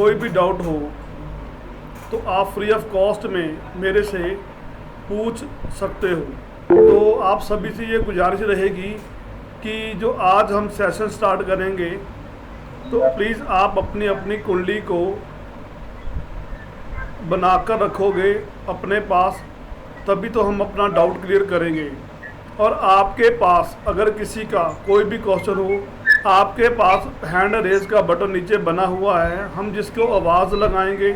कोई भी डाउट हो तो आप फ्री ऑफ कॉस्ट में मेरे से पूछ सकते हो। तो आप सभी से ये गुजारिश रहेगी कि जो आज हम सेशन स्टार्ट करेंगे तो प्लीज़ आप अपनी अपनी कुंडली को बनाकर रखोगे अपने पास, तभी तो हम अपना डाउट क्लियर करेंगे। और आपके पास अगर किसी का कोई भी क्वेश्चन हो, आपके पास हैंड रेज का बटन नीचे बना हुआ है, हम जिसको आवाज़ लगाएंगे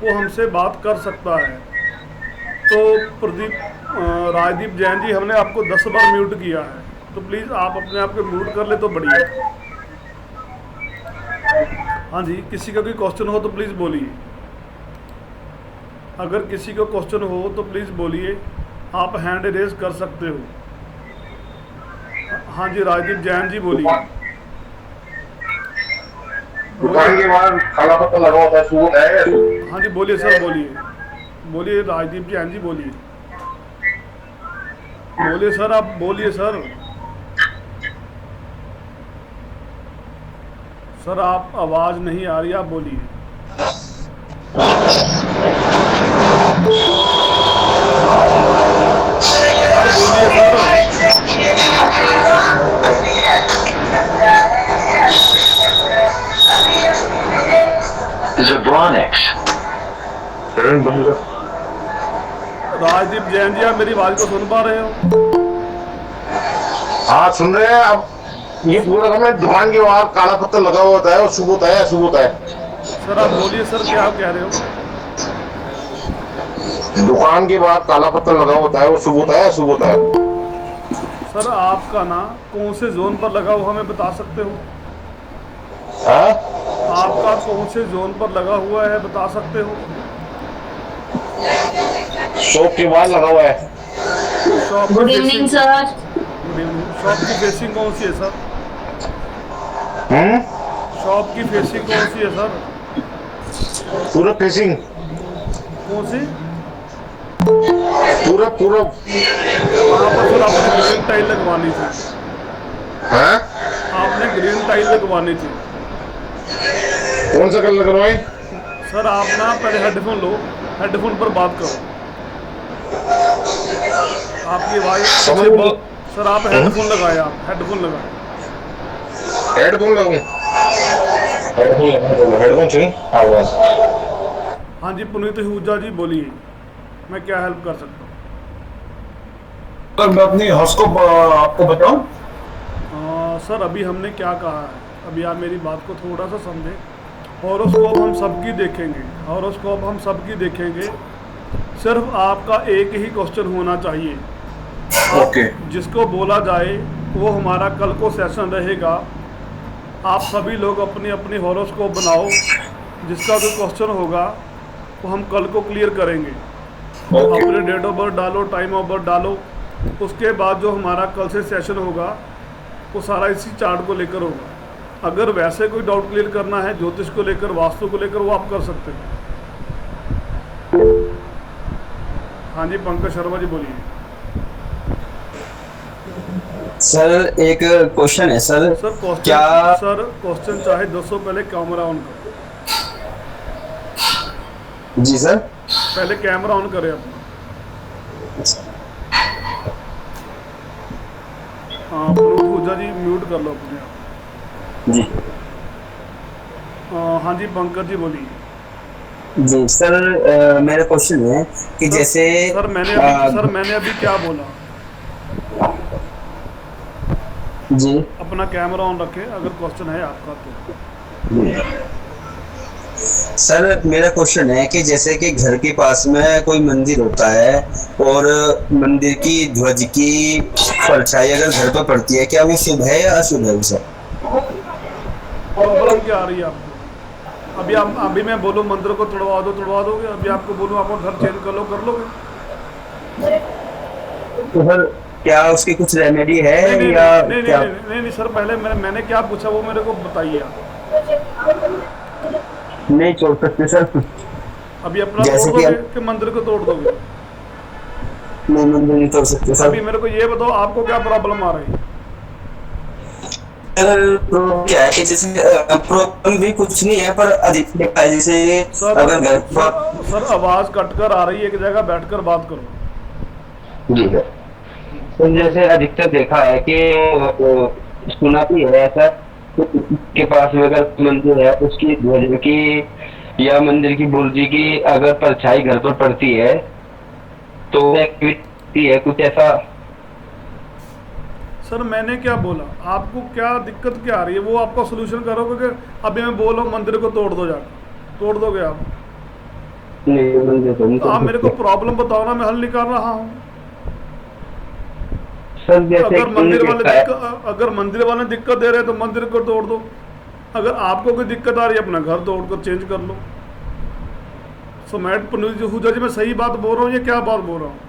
वो हमसे बात कर सकता है। तो राजदीप जैन जी, हमने आपको 10 बार म्यूट किया है, तो प्लीज़ आप अपने आप को म्यूट कर ले तो बढ़िया। हाँ जी, किसी का कोई क्वेश्चन हो तो प्लीज़ बोलिए। अगर किसी को क्वेश्चन हो तो प्लीज़ बोलिए, आप हैंड रेज कर सकते हो। हाँ जी, राजदीप जैन जी बोलिए। दुकान के बाहर काला पत्ता लगा होता है, सूट है। हाँ जी बोलिए सर, बोलिए बोलिए राजदीप जैन जी बोलिए। बोलिए सर, आप बोलिए सर। सर आप आवाज़ नहीं आ रही, आप बोलिए। बोलिए राजदीप जैन जी, आप मेरी आवाज़ को सुन पा रहे हो? हाँ सुन रहे हैं। अब ये पूरा समय दुकान के बाहर काला पत्ता लगा होता है और शुभ होता है, अशुभ होता है। सर आप बोलिए सर, क्या आप कह रहे हो? दुकान के बाहर काला पत्ता लगा होता है, वो शुभ होता है, अशुभ होता है। सर आपका ना कौन से जोन पर लगा हुआ हमें बता सकते हो? हाँ? आपका कौन से जोन पर लगा हुआ है बता सकते हो? शॉप के बाहर लगा हुआ है। Shop good evening sir. Good evening. Shop की फेसिंग कौन सी है सर? शॉप की फेसिंग कौन सी है सर? पूरब फेसिंग। कौन सी? पूरब पूरब। वहाँ पर सर आपने ग्रीन टाइल लगवानी थी। हाँ? आपने ग्रीन टाइल लगवानी थी। कौन सा कलर करवाए? सर आप ना पहले हेडफोन लो, हेडफोन पर बात करो। आपकी आवाज़ सर आप हेडफोन लगाए, आप हेडफोन लगाए। हेडफोन लगाऊं? हेडफोन चाहिए आवाज। हाँ जी पुनीत आहूजा जी बोलिए, मैं क्या हेल्प कर सकता हूँ? सर मैं अपनी हॉरोस्कोप आपको बताऊं? सर अभी हमने क्या कहा है, अभी आप मेरी बात को थोड़ा सा समझें। हॉरोस्कोप हम सबकी देखेंगे, हॉरोस्कोप हम सबकी देखेंगे। सिर्फ आपका एक ही क्वेश्चन होना चाहिए। ओके। जिसको बोला जाए वो हमारा कल को सेशन रहेगा। आप सभी लोग अपनी अपनी हॉरोस्कोप बनाओ, जिसका जो क्वेश्चन होगा वो हम कल को क्लियर करेंगे। अपने डेट ऑफ बर्थ डालो, टाइम ऑफ बर्थ डालो। उसके बाद जो हमारा कल से सेशन होगा वो सारा इसी चार्ट को लेकर होगा। अगर वैसे कोई डाउट क्लियर करना है ज्योतिष को लेकर, वास्तु को लेकर, वो आप कर सकते हैं। हाँ जी पंकज शर्मा जी बोलिए। सर एक क्वेश्चन है सर। सर क्वेश्चन क्या सर क्वेश्चन चाहे 200 पहले कैमरा ऑन करो। जी सर। पहले कैमरा ऑन करें अपना। हाँ पूजा जी म्यूट कर लो अपने आप। जी हाँ जी पंकज जी बोलिए। जी सर, मेरा क्वेश्चन है कि सर, जैसे सर मैंने अभी क्या बोला? जी अपना कैमरा ऑन रखें अगर क्वेश्चन है आपका तो। सर मेरा क्वेश्चन है कि जैसे कि घर के पास में कोई मंदिर होता है और मंदिर की ध्वज की परछाई अगर घर पर पड़ती है, क्या वो शुभ है या अशुभ है सर? प्रॉब्लम क्या आ रही है आपको? अभी मैं बोलूँ मंदिर को तोड़वा दोगे? अभी आपको बोलूँ आपको घर चेंज कर लो, कर लोगे? तो सर क्या उसकी कुछ रेमेडी है नहीं या नहीं क्या? नहीं नहीं नहीं सर, पहले मैंने क्या पूछा वो मेरे को बताइए आप। नहीं छोड़ सकते सर। अभी अपना जैसे तोड़ कि दोगे कि मंदिर को तोड़ दोगे? नहीं मंदिर नहीं तोड़ सकते सर। अभी मेरे को ये बताओ आपको क्या प्रॉब्लम आ रही है? प्रॉब्लम क्या है कि जैसे प्रॉब्लम भी कुछ नहीं है पर अधिक देखा है जैसे सर अगर घर पर। सर आवाज़ कट कर आ रही है, एक जगह बैठकर बात करो। जी है। तो जैसे अधिकतर देखा है कि सुना भी है ऐसा के पास में अगर मंदिर है उसकी ध्वज की या मंदिर की बुर्जी की अगर परछाई घर पर पड़ती है तो एक्टिविटी है कुछ ऐसा। सर मैंने क्या बोला, आपको क्या दिक्कत क्या आ रही है वो आपका सोल्यूशन करोगे कि अभी मैं बोल रहा हूँ मंदिर को तोड़ दो, जाकर तोड़ दोगे आप? नहीं मंदिर तो नहीं तो आप कर मेरे को सकते। प्रॉब्लम बताओ ना, मैं हल निकाल रहा हूँ। सर जैसे अगर मंदिर वाले देखा है। अगर मंदिर वाले दिक्कत दे रहे हैं तो मंदिर को तोड़ दो। अगर आपको कोई दिक्कत आ रही है अपना घर तोड़ कर चेंज कर लो। सो मैट हुजा जी मैं सही बात बोल रहा हूँ, ये क्या बात बोल रहा हूँ?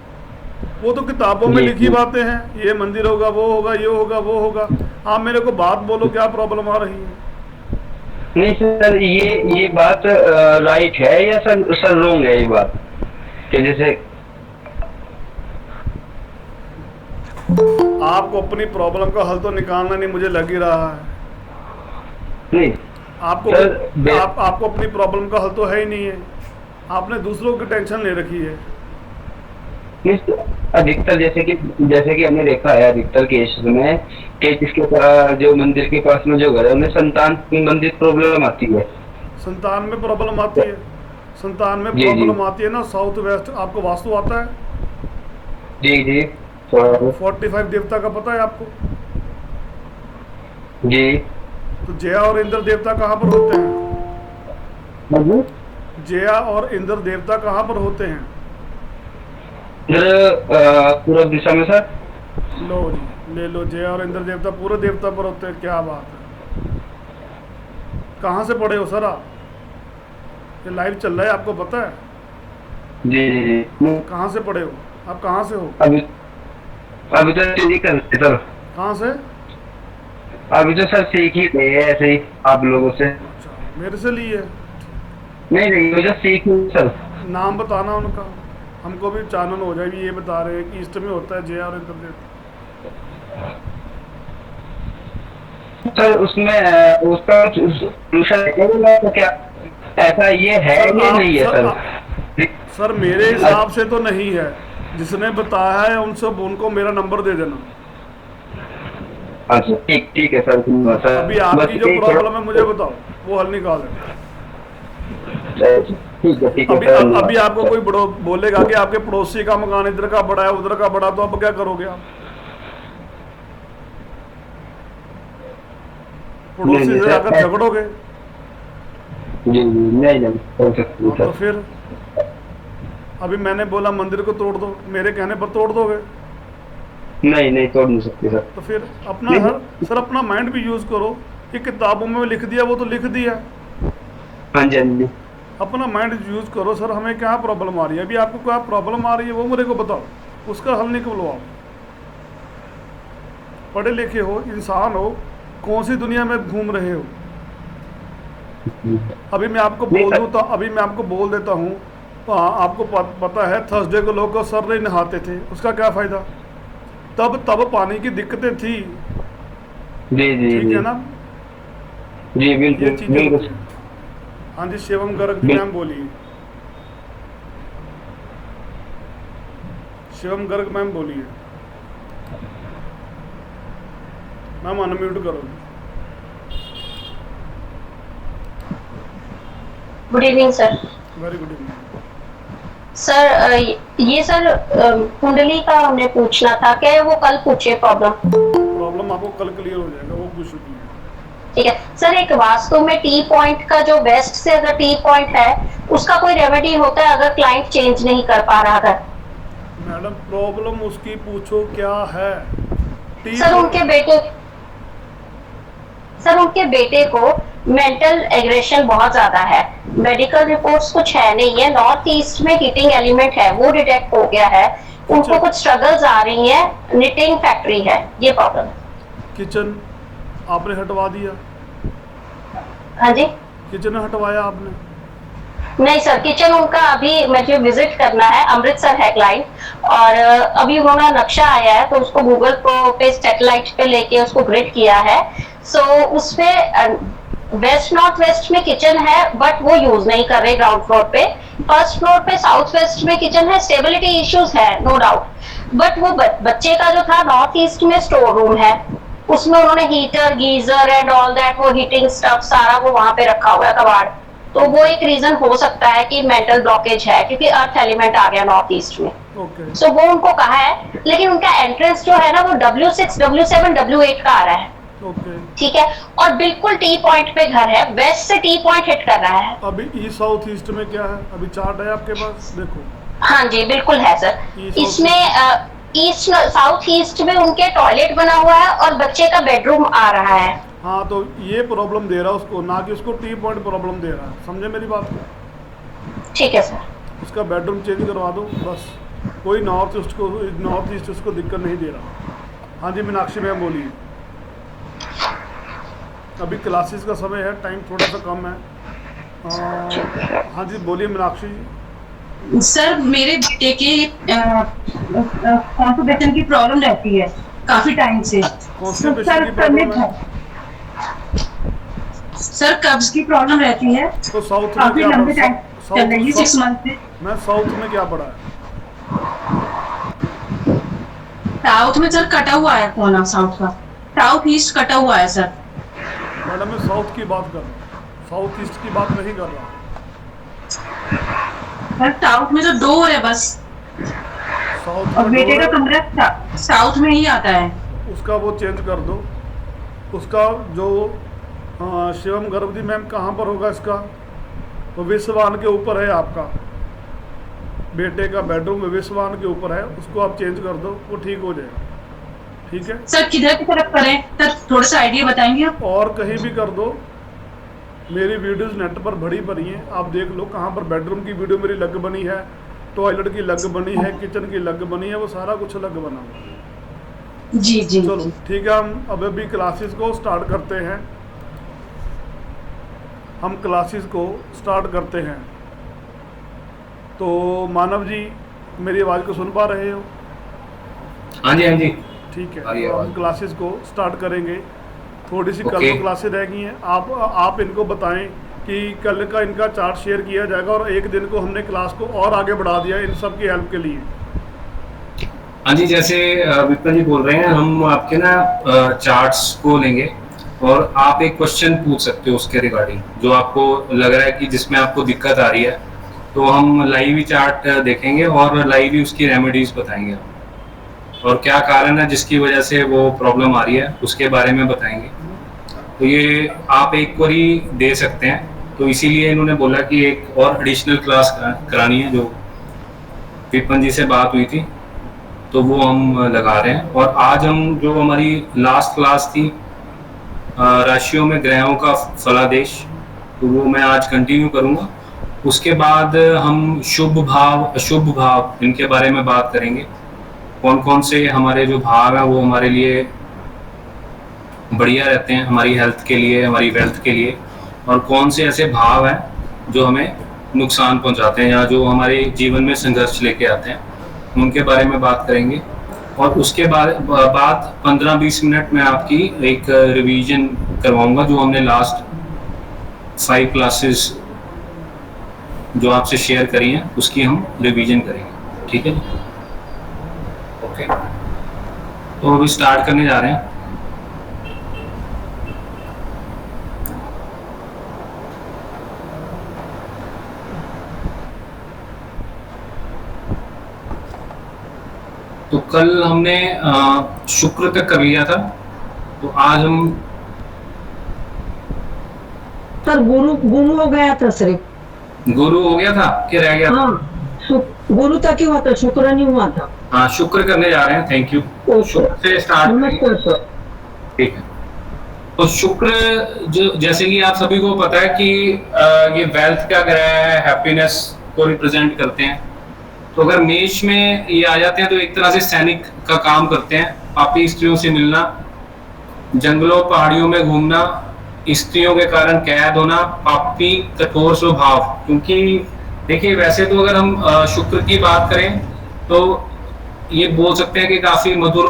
वो तो किताबों में जी, लिखी जी। बातें हैं, ये मंदिर होगा, वो होगा, ये होगा, वो होगा। आप मेरे को बात बोलो, क्या प्रॉब्लम आ रही है? नहीं सर ये बात राइट है या सर रॉन्ग है ये बात कि जैसे। आपको अपनी प्रॉब्लम का हल तो निकालना नहीं, मुझे लग ही रहा है। नहीं आपको सर आपको अपनी प्रॉब्लम का हल तो है ही नहीं है। आपने दूसरों की टेंशन ले रखी है। अधिकतर जैसे कि हमने देखा है अधिकतर केस में कि जिसके तरह जो मंदिर के पास में जो घर है उन्हें संतान संबंधित प्रॉब्लम आती है। संतान में प्रॉब्लम आती है? संतान में जी, जी। प्रॉब्लम आती है ना, साउथ वेस्ट आपको वास्तु आता है? जी जी तो 45 देवता का पता है आपको? जी तो जया और इंद्र देवता कहाँ पर होते हैं? मतलब जया और इंद्र देवता कहाँ पर होते हैं? इधर पूर्व दिशा में सर। लो जी, ले लो, जया और इंद्र देवता पूरे देवता पर होते हैं। क्या बात है, कहाँ से पढ़े हो सर आप? ये लाइव चल रहा है, आपको पता है? जी जी जी कहाँ से पढ़े हो आप? कहाँ से हो? अभी तो स्टडी करते सर। कहाँ से? अभी तो सर सीख ही रहे हैं ऐसे ही आप लोगों से। अच्छा, मेरे से लिए? नहीं नहीं मुझे सीख ही सर। नाम बताना उनका, हमको भी चानन हो जाए। ये बता रहे हैं कि ईस्ट में होता है जया और इंद्र देवता। सर उसमें उसका सोल्यूशन है तो क्या ऐसा ये है सर ये आप नहीं है सर, सर। सर मेरे हिसाब से तो नहीं है। जिसने बताया है उनसे उनको मेरा नंबर दे देना। अच्छा ठीक ठीक है सर सर अभी आपकी जो प्रॉब्लम है मुझे बताओ, वो हल निकाल देना। ठीक है अभी सर। अभी आपको कोई बोलेगा कि आपके पड़ोसी का मकान इधर का बड़ा है उधर का बड़ा, तो अब क्या करोगे आप? पड़ोसी नहीं, से सर, जाकर झगड़ोगे? जी जी नहीं नहीं हो सकती तो सर। फिर अभी मैंने बोला मंदिर को तोड़ दो, मेरे कहने पर तोड़ दोगे? नहीं नहीं तोड़ नहीं सकती सर। तो फिर अपना नहीं। सर अपना माइंड भी यूज करो। कि किताबों में लिख दिया वो तो लिख दिया, हाँ जी हाँ जी। अपना माइंड यूज करो। सर हमें क्या प्रॉब्लम आ रही है, अभी आपको क्या प्रॉब्लम आ रही है वो मेरे को बताओ, उसका हल निकालो। आप पढ़े लिखे हो, इंसान हो, कौन सी दुनिया में घूम रहे हो? अभी मैं आपको नहीं, बोल सर। दूँ तो अभी मैं आपको बोल देता हूँ। आपको पता है थर्सडे को लोग सर नहीं नहाते थे, उसका क्या फ़ायदा? तब पानी की दिक्कतें थी, जी जी ठीक जी है ना? जी ये बिल्कुल चीज़ें बिल्कुल। होती हैं। हाँ जी, शिवम गर्ग जी मैम बोलिए। शिवम गर्ग मैम बोलिए। मैम अनम्यूट करो। Good evening sir. Very good evening. Sir ये सर कुंडली का हमने पूछना था, क्या है वो कल पूछे प्रॉब्लम आपको कल क्लियर हो जाएगा, वो कुछ नहीं है। ठीक है सर। एक वास्तु में टी पॉइंट का जो वेस्ट से अगर टी पॉइंट है उसका कोई रेमेडी होता है अगर क्लाइंट चेंज नहीं कर पा रहा है? मैडम प्रॉब्लम उसकी पूछो क्या है। सर उनके बेटे को मेंटल एग्रेशन बहुत ज्यादा है। मेडिकल रिपोर्ट्स कुछ है नहीं है, नॉर्थ ईस्ट में हीटिंग एलिमेंट है वो डिटेक्ट हो गया है। उनको कुछ स्ट्रगल्स आ रही हैं, निटिंग फैक्ट्री है, ये प्रॉब्लम। किचन आपने हटवा दिया? हाँ जी। किचन हटवाया आपने? नहीं सर, किचन उनका अभी मुझे विजिट करना है, अमृतसर है क्लाइंट, और अभी उन्होंने नक्शा आया है तो उसको गूगल पे सैटेलाइट पे लेके उसको ग्रिड किया है। सो उसमें वेस्ट नॉर्थ वेस्ट में किचन है बट वो यूज नहीं कर रहे ग्राउंड फ्लोर पे। फर्स्ट फ्लोर पे साउथ वेस्ट में किचन है, स्टेबिलिटी इश्यूज है नो डाउट, बट वो बच्चे का जो था नॉर्थ ईस्ट में स्टोर रूम है, उसमें उन्होंने heater geyser and all that वो हीटिंग स्टफ सारा वो वहां पे रखा हुआ है कबाड़। तो वो एक रीजन हो सकता है कि मेंटल ब्लॉकेज है क्योंकि अर्थ एलिमेंट आ गया नॉर्थ ईस्ट में। ओके सो वो उनको कहा है, लेकिन उनका एंट्रेंस जो है ना वो W6 W7 W8 का आ रहा है। ओके। ठीक है, और बिल्कुल टी पॉइंट पे घर है, वेस्ट से टी पॉइंट हिट कर रहा है। अभी ईस्ट साउथ ईस्ट में क्या है, अभी चार्ट है आपके पास, देखो। हाँ जी बिल्कुल है सर। East इसमें ईस्ट साउथ ईस्ट में उनके टॉयलेट बना हुआ है और बच्चे का बेडरूम आ रहा है। हाँ तो ये प्रॉब्लम दे रहा है उसको, ना कि उसको टी पॉइंट प्रॉब्लम दे रहा है, समझे मेरी बात को? ठीक है सर। उसका बेडरूम चेंज करवा दो बस, कोई नॉर्थ ईस्ट उसको दिक्कत नहीं दे रहा। हाँ जी मीनाक्षी मैम बोलिए। अभी क्लासेस का समय है, टाइम थोड़ा सा कम है। हाँ जी बोलिए मीनाक्षी जी। सर मेरे बेटे के कॉन्स्टिपेशन की प्रॉब्लम रहती है काफी टाइम से। कॉन्स्टिपेशन की प्रॉब्लम है? सर कब्ज की प्रॉब्लम रहती है तो साउथ में काफी क्या लंबे पढ़ा? टाइम चल रही है 6 मंथ से। मैं साउथ में क्या पढ़ा है? साउथ में सर कटा हुआ है कोना साउथ का, साउथ ईस्ट कटा हुआ है सर। मैडम मैं साउथ की बात कर रहा हूँ, साउथ ईस्ट की बात नहीं कर रहा। सर साउथ में तो डोर है बस, साउथ और में बेटे का डोर है, कमरा साउथ में ही आता है। उसका वो चेंज कर दो। उसका जो शिवम गर्भवती मैम कहाँ पर होगा इसका? वो विश्ववान के ऊपर है आपका, बेटे का बेडरूम विश्ववान के ऊपर है, उसको आप चेंज कर दो, वो ठीक हो जाएगा। ठीक है सर किधर की तरफ करें सर, थोड़ा सा आइडिया बताएंगे आप? और कहीं भी कर दो, मेरी वीडियोस नेट पर भरी पड़ी हैं, आप देख लो कहाँ पर बेडरूम की वीडियो मेरी अलग बनी है, टॉयलेट की अलग बनी है, किचन की अलग बनी है, वो सारा कुछ अलग बना हुआ है। जी जी चलो ठीक है, हम अब अभी क्लासेस को स्टार्ट करते हैं। हम क्लासेस को स्टार्ट करते हैं। तो मानव जी मेरी आवाज़ को सुन पा रहे हो? हाँ जी हाँ जी। ठीक है, आ रही है तो हम आवाज़। क्लासेस को स्टार्ट करेंगे। थोड़ी सी कल ओके। तो क्लासेस रह गई हैं, आप इनको बताएं कि कल का इनका चार्ट शेयर किया जाएगा, और एक दिन को हमने क्लास को और आगे बढ़ा दिया इन सब की हेल्प के लिए। हाँ जी, जैसे विपिन जी बोल रहे हैं, हम आपके ना चार्ट्स को लेंगे और आप एक क्वेश्चन पूछ सकते हो उसके रिगार्डिंग, जो आपको लग रहा है कि जिसमें आपको दिक्कत आ रही है, तो हम लाइव ही चार्ट देखेंगे और लाइव ही उसकी रेमेडीज बताएंगे और क्या कारण है जिसकी वजह से वो प्रॉब्लम आ रही है उसके बारे में बताएंगे। तो ये आप एक बार ही दे सकते हैं, तो इसीलिए इन्होंने बोला कि एक और एडिशनल क्लास करानी है, जो विपिन जी से बात हुई थी तो वो हम लगा रहे हैं। और आज हम जो हमारी लास्ट क्लास थी राशियों में ग्रहों का फलादेश, तो वो मैं आज कंटिन्यू करूँगा। उसके बाद हम शुभ भाव अशुभ भाव इनके बारे में बात करेंगे, कौन कौन से हमारे जो भाव हैं वो हमारे लिए बढ़िया रहते हैं, हमारी हेल्थ के लिए, हमारी वेल्थ के लिए, और कौन से ऐसे भाव हैं जो हमें नुकसान पहुंचाते हैं या जो हमारे जीवन में संघर्ष लेके आते हैं, उनके बारे में बात करेंगे। और उसके बाद 15-20 मिनट में आपकी एक रिवीजन करवाऊंगा, जो हमने लास्ट 5 क्लासेस जो आपसे शेयर करी हैं उसकी हम रिवीजन करेंगे। ठीक है, ओके। तो अभी स्टार्ट करने जा रहे हैं। तो कल हमने शुक्र तक कर लिया था, तो आज हम सर गुरु हो गया था सर। गुरु हो गया था कि रह गया था? हाँ गुरु तक ही हुआ था, शुक्र नहीं हुआ था। हाँ शुक्र करने जा रहे हैं, थैंक यू। शुक्र से स्टार्ट नमस्कार सर। ठीक है, तो शुक्र जो जैसे कि आप सभी को पता है कि ये वेल्थ का ग्रह है, हैप्पीनेस को रिप्रेजेंट करते हैं। तो अगर मेष में ये आ जाते हैं तो एक तरह से सैनिक का काम करते हैं, पापी स्त्रियों से मिलना, जंगलों पहाड़ियों में घूमना, स्त्रियों के कारण कैद होना, पापी कठोर स्वभाव। क्योंकि देखिए वैसे तो अगर हम शुक्र की बात करें तो ये बोल सकते हैं कि काफी मधुर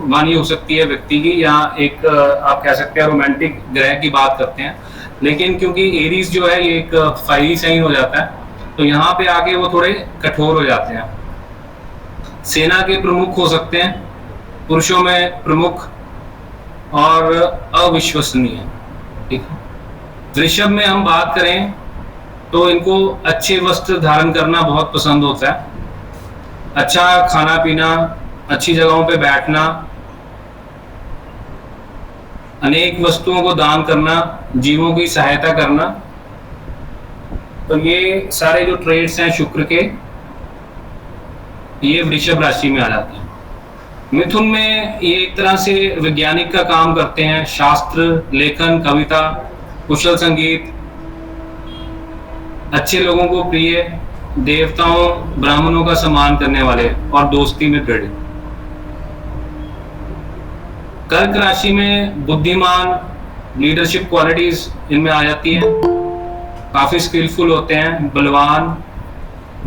वाणी हो सकती है व्यक्ति की, या एक आप कह सकते हैं रोमांटिक ग्रह की बात करते हैं। लेकिन क्योंकि एरीज जो है ये एक फायरी साइन हो जाता है, तो यहाँ पे आके वो थोड़े कठोर हो जाते हैं। सेना के प्रमुख हो सकते हैं, पुरुषों में प्रमुख और अविश्वसनीय। ठीक है। वृषभ में हम बात करें तो इनको अच्छे वस्त्र धारण करना बहुत पसंद होता है, अच्छा खाना पीना, अच्छी जगहों पे बैठना, अनेक वस्तुओं को दान करना, जीवों की सहायता करना। तो ये सारे जो ट्रेड्स हैं शुक्र के, ये वृषभ राशि में आ जाते हैं। मिथुन में ये एक तरह से वैज्ञानिक का काम करते हैं, शास्त्र, लेखन, कविता, कुशल संगीत, अच्छे लोगों को प्रिय, देवताओं ब्राह्मणों का सम्मान करने वाले और दोस्ती में दृढ़। कर्क राशि में बुद्धिमान, लीडरशिप क्वालिटीज इनमें आ जाती हैं, काफी स्किलफुल होते हैं, बलवान,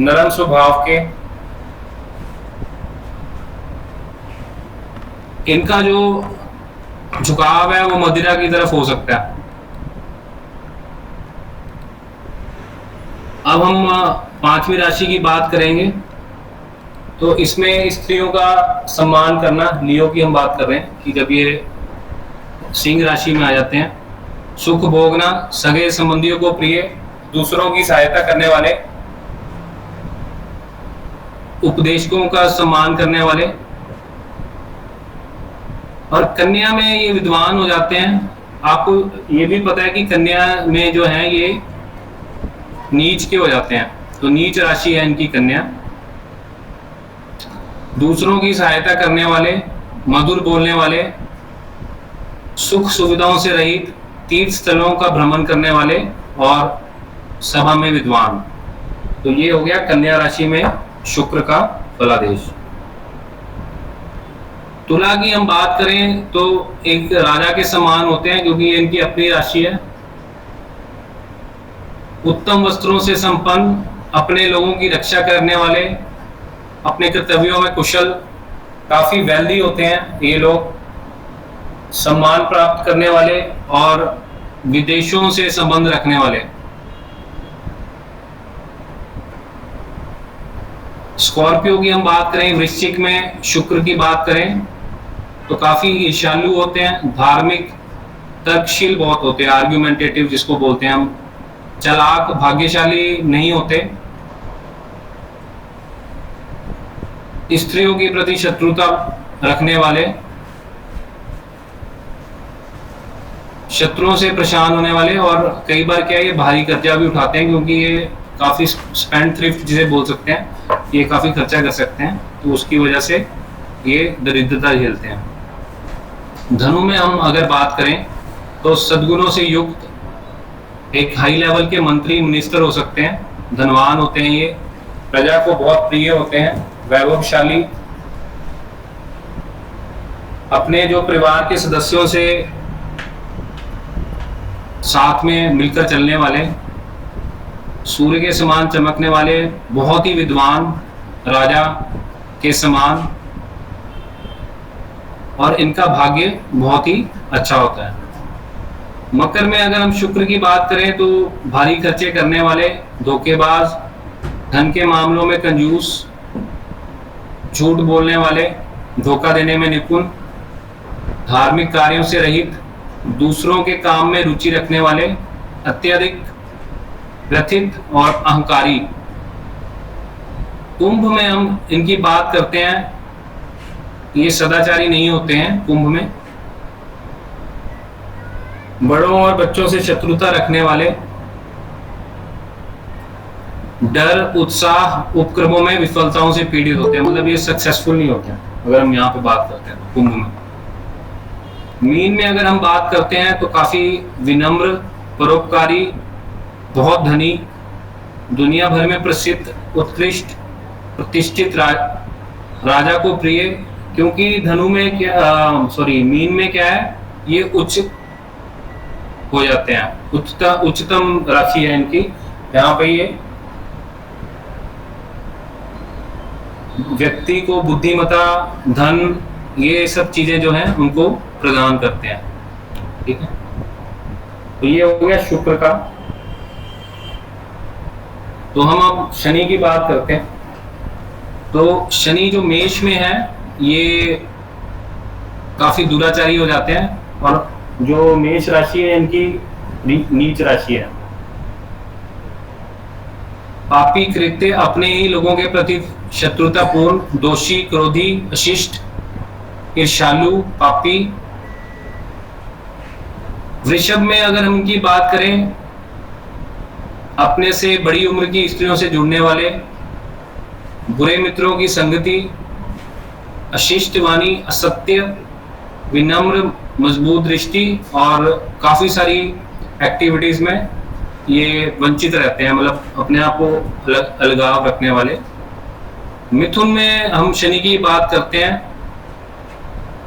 नरम स्वभाव के। इनका जो झुकाव है वो मदिरा की तरफ हो सकता है। अब हम पांचवी राशि की बात करेंगे, तो इसमें स्त्रियों का सम्मान करना, लियो की हम बात कर रहे हैं कि जब ये सिंह राशि में आ जाते हैं, सुख भोगना, सगे संबंधियों को प्रिय, दूसरों की सहायता करने वाले, उपदेशकों का सम्मान करने वाले। और कन्या में ये विद्वान हो जाते हैं। आपको ये भी पता है कि कन्या में जो है ये नीच के हो जाते हैं, तो नीच राशि है इनकी कन्या। दूसरों की सहायता करने वाले, मधुर बोलने वाले, सुख सुविधाओं से रहित, तीर्थ स्थलों का भ्रमण करने वाले और सभा में विद्वान। तो ये हो गया कन्या राशि में शुक्र का फलादेश। तुला की हम बात करें तो एक राजा के समान होते हैं क्योंकि ये इनकी अपनी राशि है। उत्तम वस्त्रों से संपन्न, अपने लोगों की रक्षा करने वाले, अपने कर्तव्यों में कुशल, काफी वेल्दी होते हैं ये लोग, सम्मान प्राप्त करने वाले और विदेशों से संबंध रखने वाले। स्कॉर्पियो की हम बात करें, वृश्चिक में शुक्र की बात करें तो काफी ईर्ष्यालु होते हैं, धार्मिक, तर्कशील बहुत होते हैं, आर्ग्यूमेंटेटिव जिसको बोलते हैं हम, चालाक, भाग्यशाली नहीं होते, स्त्रियों के प्रति शत्रुता रखने वाले, शत्रुओं से परेशान होने वाले, और कई बार क्या ये भारी कर्जा भी उठाते हैं क्योंकि ये काफी स्पेंड थ्रिफ्ट जिसे बोल सकते हैं, ये काफी खर्चा कर सकते हैं, तो उसकी वजह से ये दरिद्रता झेलते हैं। धनु में हम अगर बात करें तो सद्गुणों से युक्त एक हाई लेवल के मंत्री, मिनिस्टर हो सकते हैं, धनवान होते हैं ये, प्रजा को बहुत प्रिय होते हैं, वैभवशाली, अपने जो परिवार के सदस्यों से साथ में मिलकर चलने वाले, सूर्य के समान चमकने वाले, बहुत ही विद्वान, राजा के समान, और इनका भाग्य बहुत ही अच्छा होता है। मकर में अगर हम शुक्र की बात करें तो भारी खर्चे करने वाले, धोखेबाज, धन के मामलों में कंजूस, झूठ बोलने वाले, धोखा देने में निपुण, धार्मिक कार्यों से रहित, दूसरों के काम में रुचि रखने वाले, अत्यधिक व्यथित और अहंकारी। कुंभ में हम इनकी बात करते हैं, ये सदाचारी नहीं होते हैं। कुंभ में बड़ों और बच्चों से शत्रुता रखने वाले, डर, उत्साह, उपक्रमों में विफलताओं से पीड़ित होते हैं, मतलब ये सक्सेसफुल नहीं होते हैं अगर हम यहाँ पे बात करते हैं कुंभ में। मीन में अगर हम बात करते हैं तो काफी विनम्र, परोपकारी, बहुत धनी, दुनिया भर में प्रसिद्ध, उत्कृष्ट, प्रतिष्ठित राजा को प्रिय, क्योंकि धनु में क्या मीन में क्या है, ये उच्च हो जाते हैं, उच्चतम राशि है इनकी। यहाँ पे ये व्यक्ति को बुद्धिमता, धन, ये सब चीजें जो हैं उनको प्रदान करते हैं। ठीक है, तो ये हो गया शुक्र का। तो हम अब शनि की बात करते हैं। तो शनि जो मेष में है ये काफी दुराचारी हो जाते हैं, और जो मेष राशि है इनकी नीच राशि है। पापी कृत्य, अपने ही लोगों के प्रति शत्रुतापूर्ण, दोषी, क्रोधी, अशिष्ट, ईर्ष्यालु, पापी। वृषभ में अगर हम इनकी बात करें, अपने से बड़ी उम्र की स्त्रियों से जुड़ने वाले, बुरे मित्रों की संगति, अशिष्ट वाणी, असत्य, विनम्र, मजबूत दृष्टि, और काफी सारी एक्टिविटीज में ये वंचित रहते हैं, मतलब अपने आप को अलगाव रखने वाले। मिथुन में हम शनि की बात करते हैं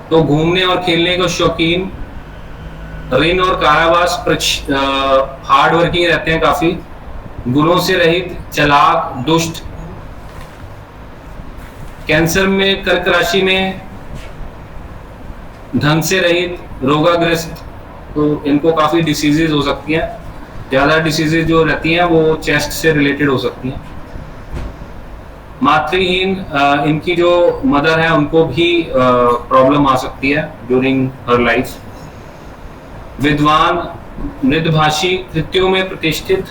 तो घूमने और खेलने के शौकीन, ऋण और कारावास, हार्ड वर्किंग रहते हैं काफी, गुणों से रहित, चालाक, दुष्ट। कैंसर में, कर्क राशि में धन से रहित, रोगाग्रस्त, तो इनको काफी डिसीजेज हो सकती हैं। ज्यादा डिसीजेज जो रहती हैं वो चेस्ट से रिलेटेड हो सकती हैं। मातृहीन, इनकी जो मदर है उनको भी प्रॉब्लम आ सकती है ड्यूरिंग हर लाइफ। विद्वान, मृदभाषी, कृत्यों में प्रतिष्ठित,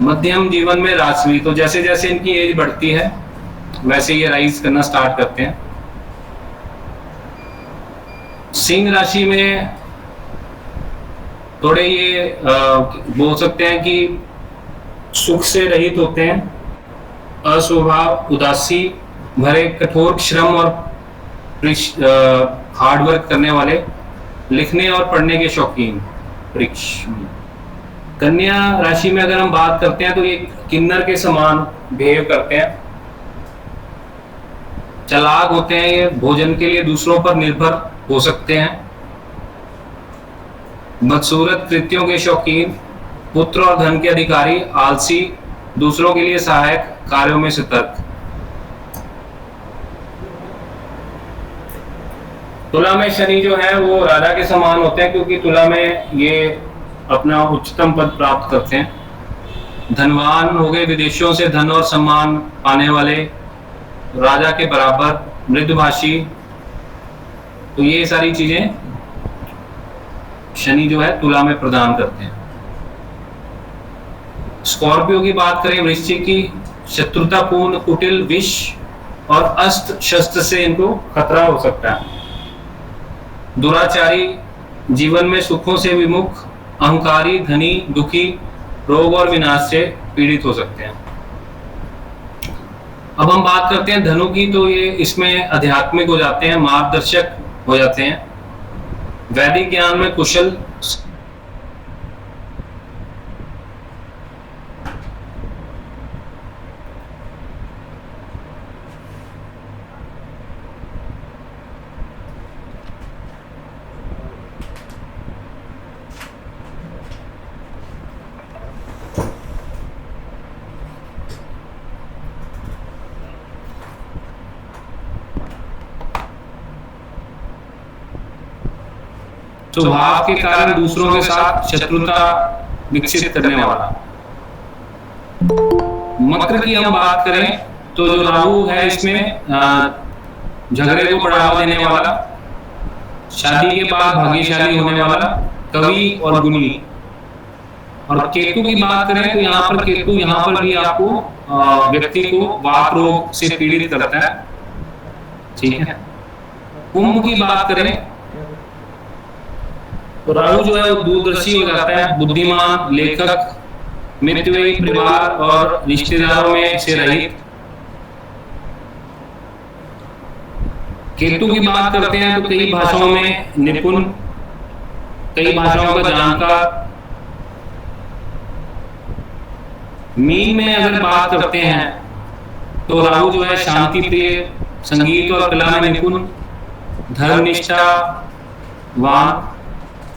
मध्यम जीवन में राजवी। तो जैसे जैसे इनकी एज बढ़ती है वैसे ये राइज करना स्टार्ट करते हैं। सिंह राशि में थोड़े ये बोल सकते हैं कि सुख से रहित होते हैं, अस्वभाव, उदासी भरे, कठोर श्रम और हार्ड वर्क करने वाले, लिखने और पढ़ने के शौकीन। वृक्ष। कन्या राशि में अगर हम बात करते हैं तो ये किन्नर के समान बिहेव करते हैं, चालाक होते हैं, ये भोजन के लिए दूसरों पर निर्भर हो सकते हैं, बदसूरत कृत्यों के शौकीन, पुत्र और धन के अधिकारी, आलसी, दूसरों के लिए सहायक, कार्यों में सतर्क। तुला में शनि जो है वो राजा के समान होते हैं, क्योंकि तुला में ये अपना उच्चतम पद प्राप्त करते हैं। धनवान हो गए, विदेशों से धन और सम्मान पाने वाले, राजा के बराबर, मृदुभाषी। तो ये सारी चीजें शनि जो है तुला में प्रदान करते हैं। स्कॉर्पियो की बात करें, वृश्चिक की, शत्रुतापूर्ण, कुटिल, विष और अस्त्र शस्त्र से इनको खतरा हो सकता है। दुराचारी, जीवन में सुखों से विमुख, अहंकारी, धनी, दुखी, रोग और विनाश से पीड़ित हो सकते हैं। अब हम बात करते हैं धनु की, तो ये इसमें आध्यात्मिक हो जाते हैं, मार्गदर्शक हो जाते हैं, वैदिक ज्ञान में कुशल, स्वभाव के कारण दूसरों के साथ शत्रुता विकसित करने वाला। मकर की हम बात करें तो जो राहु है इसमें झगड़े को बढ़ावा देने वाला, शादी के बाद भाग्यशाली होने वाला, कवि और गुणी। और केतु की बात करें तो यहाँ पर केतु यहाँ पर भी आपको व्यक्ति को वात रोग से पीड़ित करता है। ठीक है। कुंभ की बात करें तो राहु जो है वो दूरदर्शी हो जाता है, बुद्धिमान, लेखक, मित्रवैयी, परिवार और रिश्तेदारों में से रहित। केतु की बात करते हैं तो कई भाषाओं में निपुण, कई भाषाओं का जानकार। मीन में अगर बात करते हैं तो राहु जो है शांति प्रिय, संगीत और कला में निपुण, धर्मनिष्ठा वान,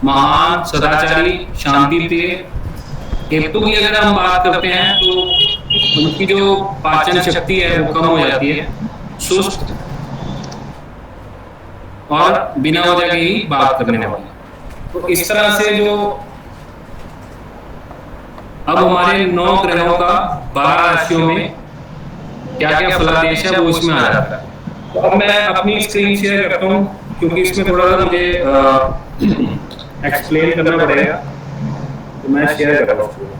महान, सदाचारी, शांति प्रिय। केतु की अगर हम बात करते हैं तो उनकी जो पाचन शक्ति है वो कम हो जाती है, सुस्त और बिना वजह के ही बात करने वाली। तो इस तरह से जो अब हमारे 9 ग्रहों का 12 राशियों में क्या क्या फलादेश है वो इसमें आ जाता है। तो अब मैं अपनी स्क्रीन शेयर करता हूँ क्योंकि इसमें थोड़ा सा मुझे एक्सप्लेन करना पड़ेगा, तो मैं शेयर कर रहा हूँ।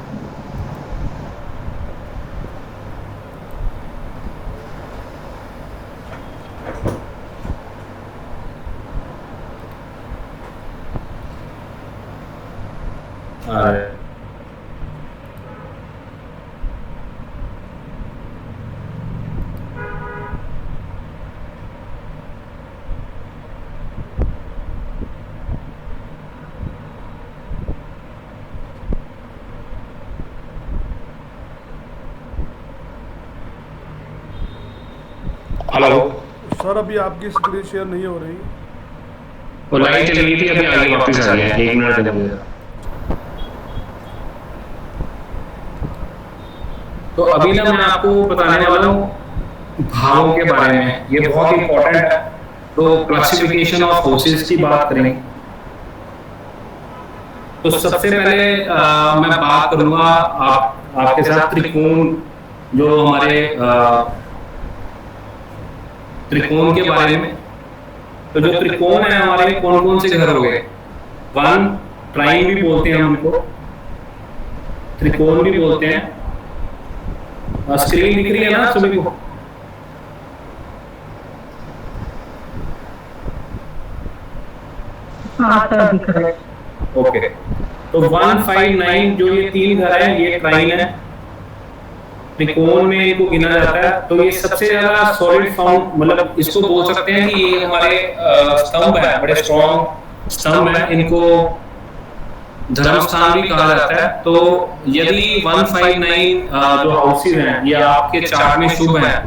हेलो, सर अभी आपकी स्क्रीन शेयर नहीं हो रही। वो लाइट चली गई थी, अभी आगे वापस आ गया, 1 मिनट लगेगा। तो अभी ना मैं आपको बताने वाला हूँ भावों के बारे में, ये बहुत इंपॉर्टेंट है। तो क्लासिफिकेशन ऑफ हाउसेस की बात करेंगे। तो सबसे पहले मैं बात करूंगा आपके साथ त्रिकोण, जो हमारे त्रिकोण के बारे में। तो जो त्रिकोण है हमारे, कौन कौन से घर हो गए? 1 ट्राइन भी बोलते हैं उनको, त्रिकोण भी बोलते हैं। स्क्रीन दिख रही है ना सभी को? हाँ सर दिख रहा है। ओके, तो 1, 5, 9 जो ये 3 घर है ये ट्राइन है, त्रिकोण में इनको गिना जाता है। तो ये सबसे ज्यादा सॉलिड फाउंड, मतलब इसको बोल सकते हैं कि ये हमारे स्तंभ है, बड़े स्ट्रॉन्ग स्तंभ है। इनको धर्म स्थान भी कहा जाता है। तो यदि 1, 5, 9 जो हाउसेज हैं ये आपके चार्ट में शुभ हैं,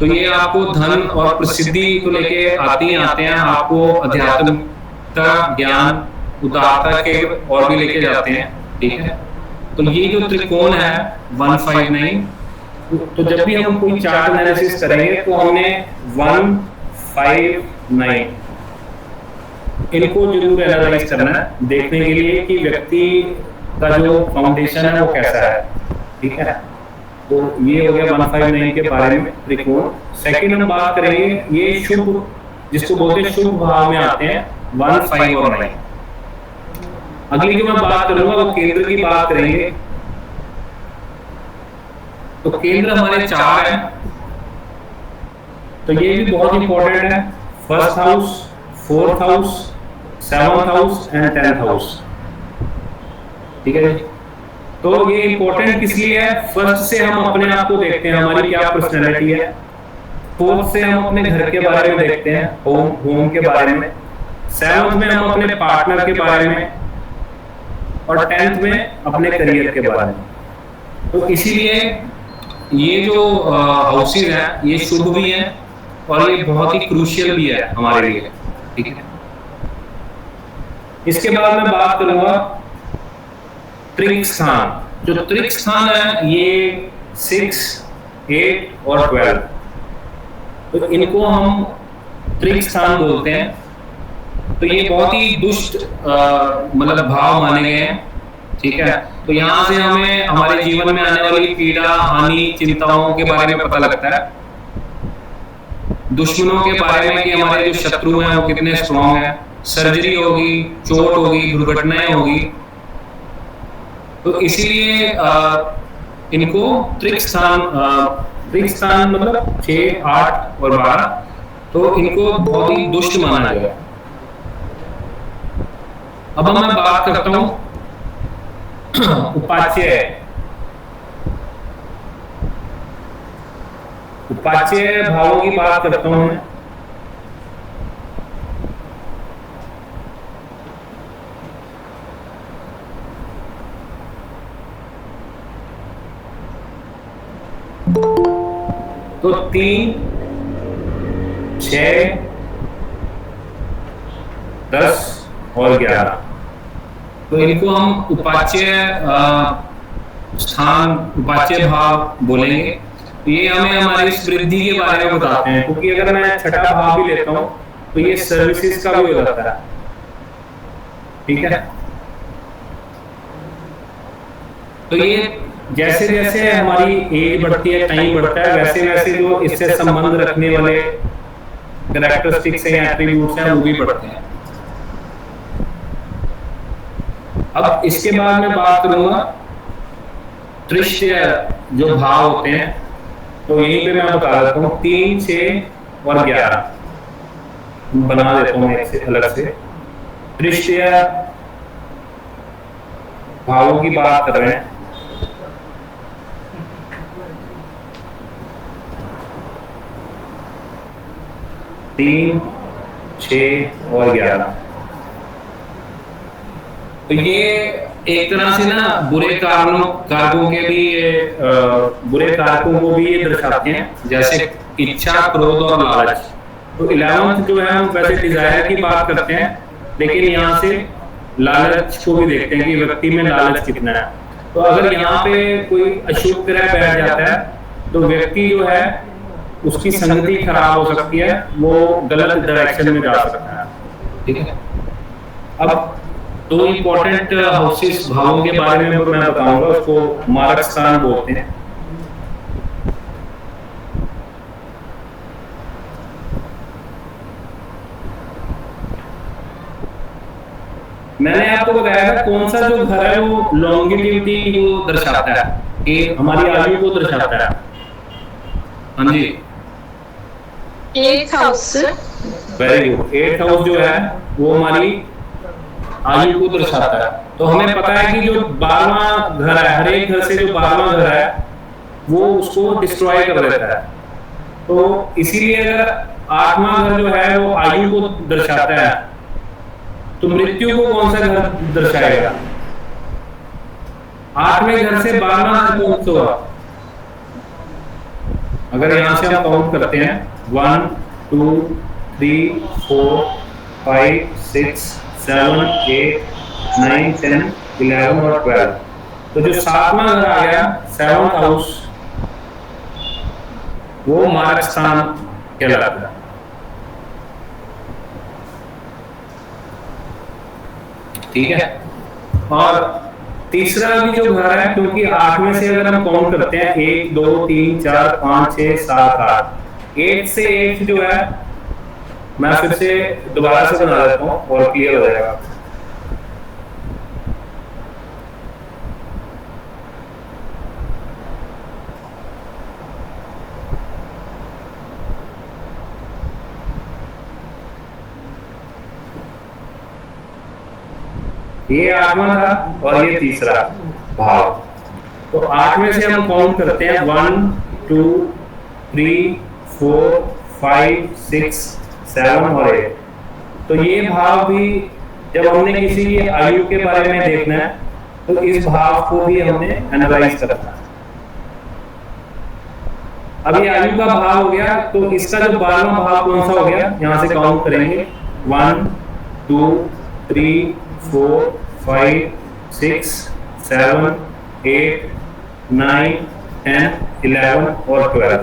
तो ये आपको धन और प्रसिद्धि को लेके आते हैं, आपको अध्यात्मता, ज्ञान, उदारता के और भी लेके जाते हैं। ठीक है, तो ये जो त्रिकोण है 1, 5, 9, तो जब भी हम कोई चार्ट एनालिसिस करेंगे तो हमने 1, 5, 9 इनको जरूर एनालाइज करना है, देखने के लिए कि व्यक्ति का जो फाउंडेशन है वो कैसा है। ठीक है, तो ये हो गया 1, 5, 9 के बारे में त्रिकोण। सेकंड हम बात करेंगे ये शुभ, जिसको बोलते हैं शुभ भाव में आते हैं 1, 5 और 9। अगली जो मैं बात करूंगा वो केंद्र की बात करेंगे। तो केंद्र हमारे 4 हैं, तो ये भी बहुत इंपॉर्टेंट है। 1st house, 4th house, 7th house and 10th house. ठीक है, तो ये इंपॉर्टेंट किस लिए है? 1st से हम अपने आप को देखते हैं, हमारी क्या पर्सनैलिटी है। 4th से हम अपने घर के बारे में देखते हैं, होम के बारे में। 7th में हम अपने पार्टनर के बारे में, और 10th में अपने करियर के बारे में। तो इसीलिए ये जो हाउसेज हैं ये शुभ भी हैं और ये बहुत ही क्रूशियल भी है हमारे लिए। ठीक है, इसके बाद मैं बात करूंगा त्रिक स्थान। जो त्रिक स्थान है ये 6, 8 और 12, तो इनको हम त्रिक स्थान बोलते हैं। तो ये बहुत ही दुष्ट मतलब भाव माने गए हैं। ठीक है, तो यहाँ से हमें हमारे जीवन में आने वाली पीड़ा, हानि, चिंताओं के बारे में पता लगता है, दुश्मनों के बारे में कि हमारे जो शत्रु हैं वो कितने स्ट्रॉन्ग हैं, सर्जरी होगी, चोट होगी, दुर्घटनाएं होगी। तो इसीलिए इनको त्रिक स्थान मतलब 6, 8 और 12, तो इनको बहुत ही दुष्ट माना गया। अब मैं बात करता हूं उपाच्य। उपाच्य भावों की बात करता हूं मैं। तो 3, 6, 10 और 11, तो इनको हम उपाच्य स्थान वाच्य भाव बोलेंगे। ये हमें हमारी इस वृद्धि के बारे में बताते हैं, क्योंकि अगर मैं छठा भाव भी लेता हूँ तो ये सर्विसेज का भी हो जाता है। ठीक है, तो ये जैसे जैसे हमारी एज बढ़ती है, टाइम बढ़ता है, वैसे वैसे जो इससे संबंध रखने वाले कैरेक्टरिस्टिक्स या एट्रीब्यूट्स हैं वो भी बढ़ते हैं। अब इसके बाद मैं बात करूंगा तृष्य जो भाव होते हैं, तो यहीं पे मैं बता देता हूँ 3, 6 और 11 बना देता हूँ एक से अलग से। तृष्य भावों की बात कर रहे हैं। तीन, 6 और 11, तो ये एक तरह से ना बुरे कारकों के भी बुरे कारकों को भी ये दर्शाते हैं, जैसे इच्छा, क्रोध और लालच। तो 11th जो है हम वैसे डिजायर की बात करते हैं, लेकिन यहाँ से लालच को भी देखते हैं कि व्यक्ति में लालच कितना है। तो अगर यहाँ पे कोई अशुभ ग्रह बैठ जाता है तो व्यक्ति जो है उसकी संगति खराब हो सकती है, वो गलत डायरेक्शन में जा सकता है। ठीक है, अब 2 इंपॉर्टेंट हाउसेस भावों के बारे में मैं बताऊंगा, उसको मारक स्थान बोलते हैं। मैंने आपको बताया था कौन सा जो घर है वो लॉन्गिविटी को दर्शाता है, कि हमारी आयु को दर्शाता है। हाँ जी, 8th house. Very good. 8th house जो है वो हमारी आयु को दर्शाता है। तो हमें पता है कि जो 12वां घर है, हर एक घर से जो 12वां घर है वो उसको डिस्ट्रॉय कर देता है। तो इसीलिए अगर 8वां घर जो है वो आयु को दर्शाता है, तो मृत्यु को कौन सा घर दर्शाएगा? 8वें घर से 12वां घर कौन सा होगा? अगर यहां से हम काउंट करते हैं 1, 2, 3, 4, 5, 6, 7, 8, 9, 10, 11 और 12, तो जो 7वां घर आ गया 7th हाउस, वो मारक स्थान कहलाता है। ठीक है, और तीसरा भी जो घर है, क्योंकि 8वें से अगर हम काउंट करते हैं 1, 2, 3, 4, 5, 6, 7, 8, 8 से 8 जो है, मैं फिर से दोबारा से बना देता हूँ और क्लियर हो जाएगा। ये 8वां था और ये तीसरा भाव। तो 8वें से हम काउंट करते हैं 1, 2, 3, 4, 5, 6, 7 और 8। तो ये भाव भी जब हमने किसी की आयु के बारे में देखना है तो इस भाव को भी हमने एनालाइज करना है। अब ये आयु का भाव हो गया, तो इसका जो 12वां भाव कौन सा हो गया, यहां से काउंट करेंगे 1, 2, 3, 4, 5, 6, 7, 8, 9, 10, 11 और 12।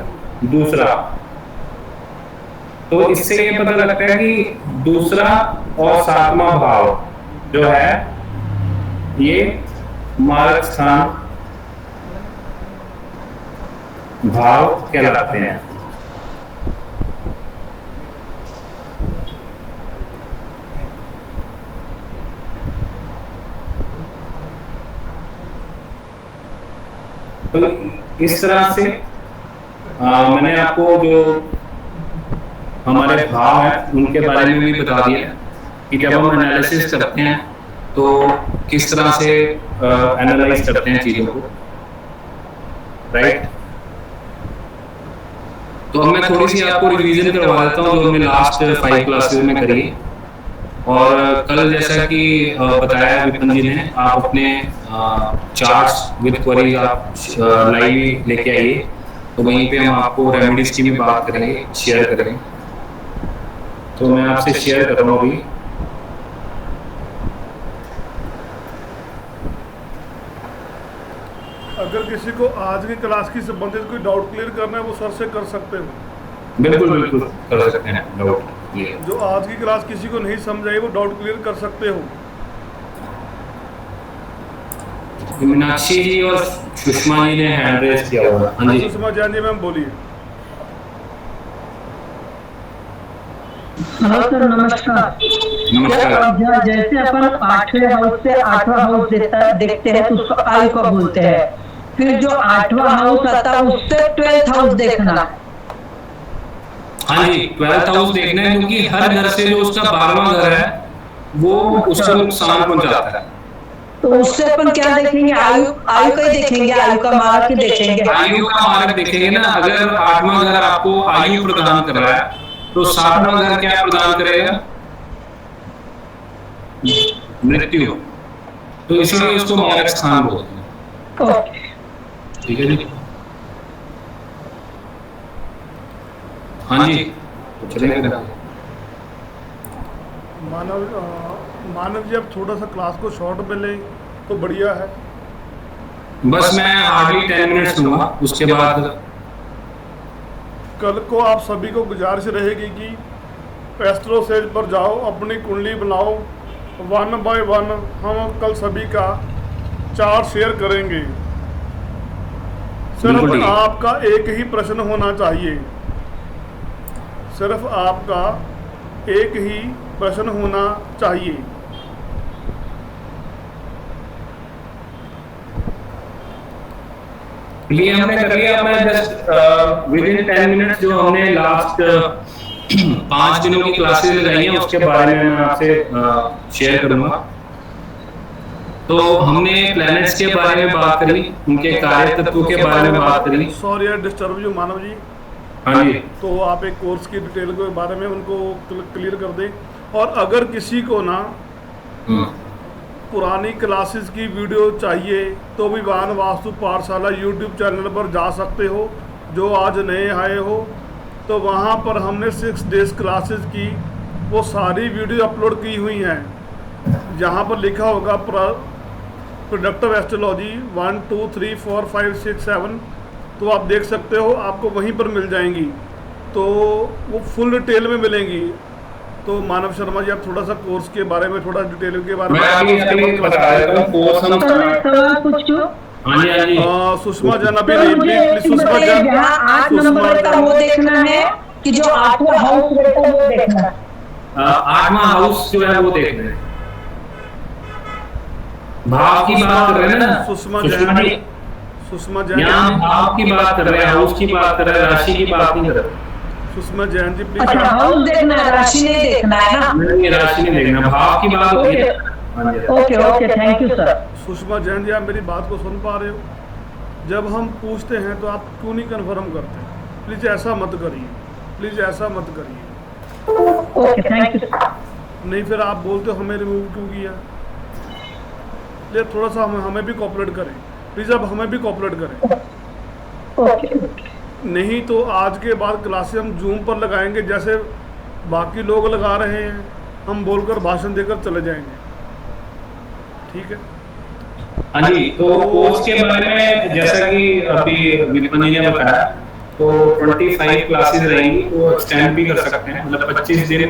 दूसरा, तो इससे ये पता लगता है कि दूसरा और 7वां भाव जो है ये मारक स्थान भाव कहलाते हैं। तो इस तरह से मैंने आपको जो हमारे भाव हैं उनके बारे में भी बता दिया कि जब हम एनालिसिस करते हैं तो किस तरह से एनालाइज करते हैं चीज़ों को, राइट। तो अब मैं थोड़ी सी आपको रिवीजन करवा देता हूँ जो हमने लास्ट 5 क्लासेस में करी। और कल जैसा कि बताया विपिन जी ने, आप अपने चार्ट्स विद क्वेरीज आप लाइव लेके आइए, तो वहीं पे हम आपको रेमेडीज की भी बात करेंगे, शेयर करेंगे। तो मैं आपसे शेयर कर रहा हूँ अभी। अगर किसी को आज की क्लास की संबंधित कोई डाउट क्लियर करना है वो सर से कर सकते हो। बिल्कुल बिल्कुल कर सकते हैं डाउट क्लियर। जो आज की क्लास किसी को नहीं समझ आई वो डाउट क्लियर कर सकते हो। मीनाक्षी जी और सुषमा जी ने हैंड रेज किया हुआ है। हाँ जी सुषमा जैन जी मैम बोलिए। हेलो सर, नमस्कार। नमस्कार। जैसे अपन 8वें हाउस से 8वां हाउस देखते हैं तो उसको आयु का बोलते हैं। फिर जो 8वां हाउस आता है उससे 12th हाउस देखना। हाँ जी 12th हाउस देखना है, क्योंकि हर घर से जो उसका 12वां घर है वो उसका नुकसान पहुंचाता है। तो उससे अपन क्या देखेंगे? आयु आयु का ही देखेंगे, आयु का मार्क ही देखेंगे। आयु का मार्क देखेंगे ना। अगर 8वां घर आपको आयु प्रदान कर रहा है तो 7वां घर क्या प्रदान करेगा? मृत्यु। तो इसलिए उसको मार्ग स्थान बोलते हैं। ठीक है जी। हाँ जी चलेगा। मानव जी अब थोड़ा सा क्लास को शॉर्ट में ले तो बढ़िया है। बस मैं हार्डली 10 मिनट्स दूंगा, उसके बाद कल को आप सभी को गुजारिश रहेगी कि एस्ट्रो सेज पर जाओ, अपनी कुंडली बनाओ, 1 बाय 1 हम कल सभी का चार्ट शेयर करेंगे। सिर्फ आपका एक ही प्रश्न होना चाहिए, सिर्फ आपका एक ही प्रश्न होना चाहिए। ये हमने कर लिया। मैं जस्ट विद इन 10 मिनट्स जो हमने लास्ट 5 दिनों की क्लासेस लगाई हैं उसके बारे में मैं आपसे शेयर करूंगा। तो हमने प्लैनेट्स के बारे में बात करी, उनके कार्य तत्वों के बारे में बात करी। सॉरी यार डिस्टर्ब यू मानव जी। हाँ जी। तो आप एक कोर्स की डिटेल के बारे में उनको क्लियर कर दें। और अगर किसी को ना पुरानी क्लासेस की वीडियो चाहिए तो विवान वास्तु पाठशाला यूट्यूब चैनल पर जा सकते हो। जो आज नए आए हो तो वहाँ पर हमने 6 डेज क्लासेस की वो सारी वीडियो अपलोड की हुई हैं। जहाँ पर लिखा होगा प्रोडक्टिव एस्ट्रोलॉजी 1 2 3 4 5 6 7, तो आप देख सकते हो, आपको वहीं पर मिल जाएंगी। तो वो फुल डिटेल में मिलेंगी। तो मानव शर्मा जी आप थोड़ा सा कोर्स के बारे में थोड़ा डिटेल के बारे में बता देता हूं। कोर्स हम सवाल पूछूं? हाँ जी सुषमा जैन अभी नहीं, प्लीज सुषमा जैन। 8 नंबर का वो देखना है कि जो 8वां हाउस रहता है वो देखना है। 8वां हाउस जो है वो देखना है। भाव की बात कर रहे हैं ना सुषमा जैन। सुषमा जैन यहाँ भाव की बात कर रहे हैं, हाउस की बात कर रहे हैं, राशि की बात नहीं कर रहे। सुषमा जैन जी प्लीज। अच्छा, हाउस देखना है, राशि नहीं देखना है ना? नहीं राशि नहीं देखना, भाव की बात होती है। Okay okay, thank you sir. Sushma Jain ji आप मेरी बात को सुन पा रहे हो? जब हम पूछते हैं तो आप क्यों नहीं कन्फर्म करते? प्लीज़ ऐसा मत करिए, प्लीज़ ऐसा मत करिए। Okay thank you. नहीं फिर आप बोलते हो हमें रिमूव क्यों किया। ये थोड़ा सा हमें भी कोऑपरेट करें प्लीज़, अब हमें भी कोऑपरेट करें। ओके। नहीं तो आज के बाद क्लासेस हम जूम पर लगाएंगे जैसे बाकी लोग लगा रहे हैं, हम बोलकर भाषण देकर चले जाएंगे। ठीक है। हाँ जी। तो कोर्स के बारे में जैसा कि अभी विपिन जी ने बताया तो 25 क्लासेस रहेंगी, तो एक्सटेंड भी कर सकते हैं, मतलब 25 दिन